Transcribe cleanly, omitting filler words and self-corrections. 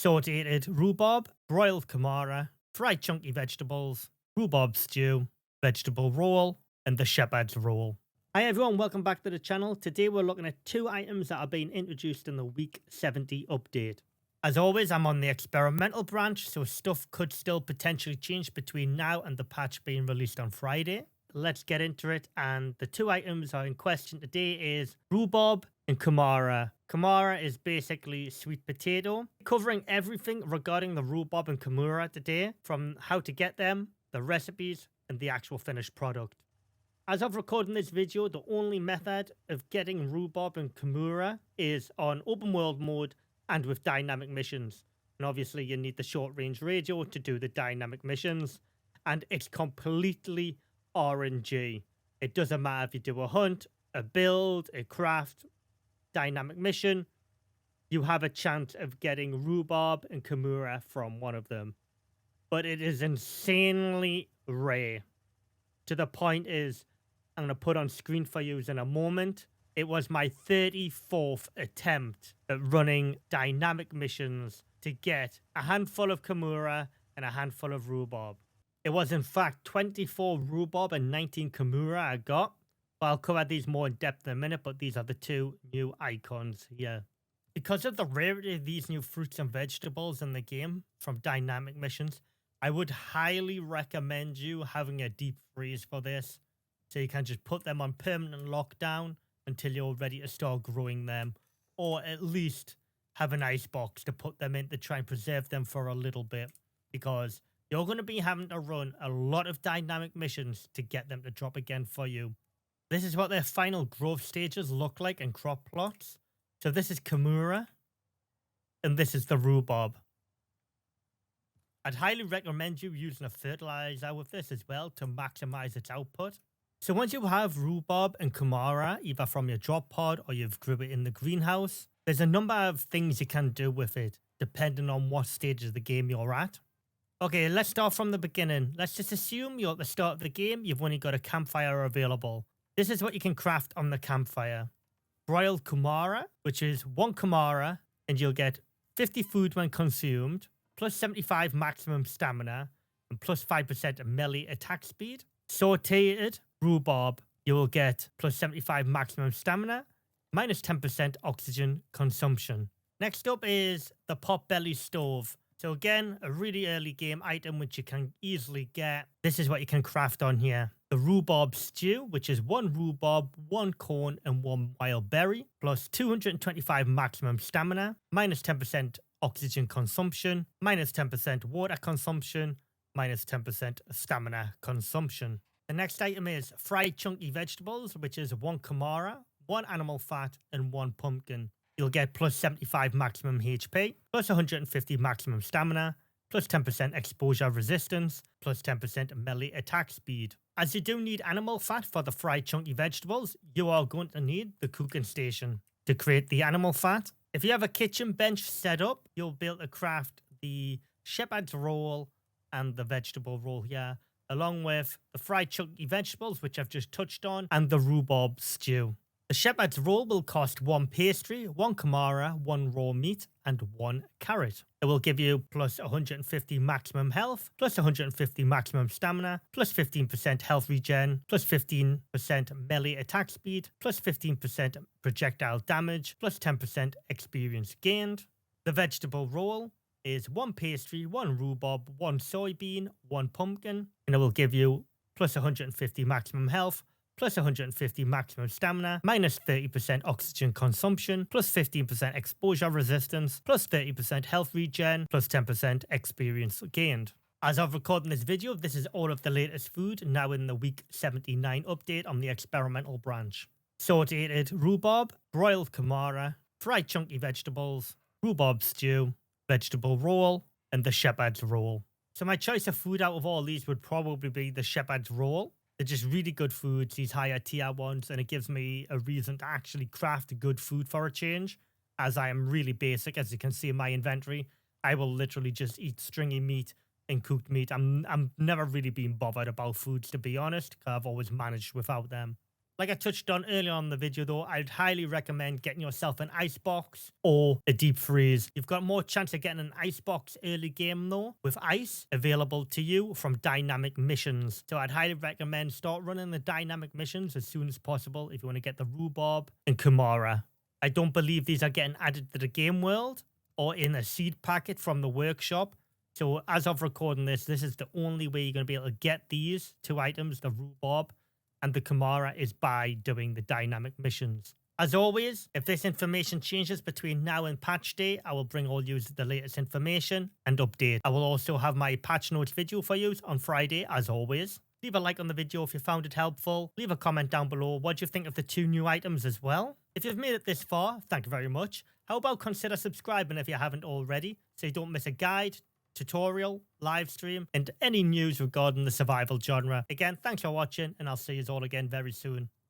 sauteed rhubarb, broiled kumara, fried chunky vegetables, rhubarb stew, vegetable roll, and the shepherd's roll. Hi everyone, welcome back to the channel. Today we're looking at two items that are being introduced in the week 70 update. As always, I'm on the experimental branch, so stuff could still potentially change between now and the patch being released on Friday. Let's get into it, and the two items are in question today is rhubarb and kumara. Kumara is basically sweet potato, covering everything regarding the rhubarb and kumara today, from how to get them, the recipes, and the actual finished product. As of recording this video, the only method of getting rhubarb and kumara is on open world mode and with dynamic missions. And obviously you need the short range radio to do the dynamic missions, and it's completely RNG. It doesn't matter if you do a hunt, a build, a craft, dynamic mission, you have a chance of getting rhubarb and kumara from one of them. But it is insanely rare. To the point is, I'm going to put on screen for you in a moment. It was my 34th attempt at running dynamic missions to get a handful of kumara and a handful of rhubarb. It was in fact 24 rhubarb and 19 kumara I got. But I'll cover these more in depth in a minute, but these are the two new icons here. Because of the rarity of these new fruits and vegetables in the game from dynamic missions, I would highly recommend you having a deep freeze for this, so you can just put them on permanent lockdown until you're ready to start growing them, or at least have an ice box to put them in to try and preserve them for a little bit, because you're going to be having to run a lot of dynamic missions to get them to drop again for you. This is what their final growth stages look like in crop plots. So this is kumara, and this is the rhubarb. I'd highly recommend you using a fertilizer with this as well to maximize its output. So once you have rhubarb and kumara, either from your drop pod or you've grew it in the greenhouse, there's a number of things you can do with it, depending on what stage of the game you're at. Okay, let's start from the beginning. Let's just assume you're at the start of the game, you've only got a campfire available. This is what you can craft on the campfire. Broiled kumara, which is 1 kumara, and you'll get 50 food when consumed, plus 75 maximum stamina, and plus 5% melee attack speed. Sauteed rhubarb, you will get plus 75 maximum stamina, minus 10% oxygen consumption. Next up is the potbelly stove. So again, a really early game item which you can easily get. This is what you can craft on here. The rhubarb stew, which is 1 rhubarb, 1 corn, and 1 wild berry, plus 225 maximum stamina, minus 10% oxygen consumption, minus 10% water consumption, minus 10% stamina consumption. The next item is fried chunky vegetables, which is 1 kumara, 1 animal fat, and 1 pumpkin. You'll get plus 75 maximum HP, plus 150 maximum stamina, plus 10% exposure resistance, plus 10% melee attack speed. As you do need animal fat for the fried chunky vegetables, you are going to need the cooking station to create the animal fat. If you have a kitchen bench set up, you'll be able to craft the shepherd's roll and the vegetable roll here, along with the fried chunky vegetables, which I've just touched on, and the rhubarb stew. The shepherd's roll will cost 1 pastry, 1 kumara, 1 raw meat, and 1 carrot. It will give you plus 150 maximum health, plus 150 maximum stamina, plus 15% health regen, plus 15% melee attack speed, plus 15% projectile damage, plus 10% experience gained. The vegetable roll is 1 pastry, 1 rhubarb, 1 soybean, 1 pumpkin, and it will give you plus 150 maximum health, plus 150 maximum stamina, minus 30% oxygen consumption, plus 15% exposure resistance, plus 30% health regen, plus 10% experience gained. As of recording this video, this is all of the latest food now in the week 79 update on the experimental branch. Sauteed rhubarb, broiled kumara, fried chunky vegetables, rhubarb stew, vegetable roll, and the shepherd's roll. So my choice of food out of all these would probably be the shepherd's roll. They're just really good foods, these higher tier ones, and it gives me a reason to actually craft good food for a change, as I am really basic. As you can see in my inventory, I will literally just eat stringy meat and cooked meat. I'm never really been bothered about foods, to be honest, because I've always managed without them. Like I touched on earlier on in the video though, I'd highly recommend getting yourself an ice box or a deep freeze. You've got more chance of getting an ice box early game though, with ice available to you from dynamic missions. So I'd highly recommend start running the dynamic missions as soon as possible if you want to get the Rhubarb and Kumara. I don't believe these are getting added to the game world or in a seed packet from the workshop. So as of recording this is the only way you're going to be able to get these two items, the Rhubarb and the Kumara, is by doing the dynamic missions. As always, if this information changes between now and patch day, I will bring all you the latest information and update. I will also have my patch notes video for you on Friday, as always. Leave a like on the video if you found it helpful. Leave a comment down below. What do you think of the 2 new items as well? If you've made it this far, thank you very much. How about consider subscribing if you haven't already, so you don't miss a guide, tutorial, live stream, and any news regarding the survival genre. Again, thanks for watching, and I'll see you all again very soon.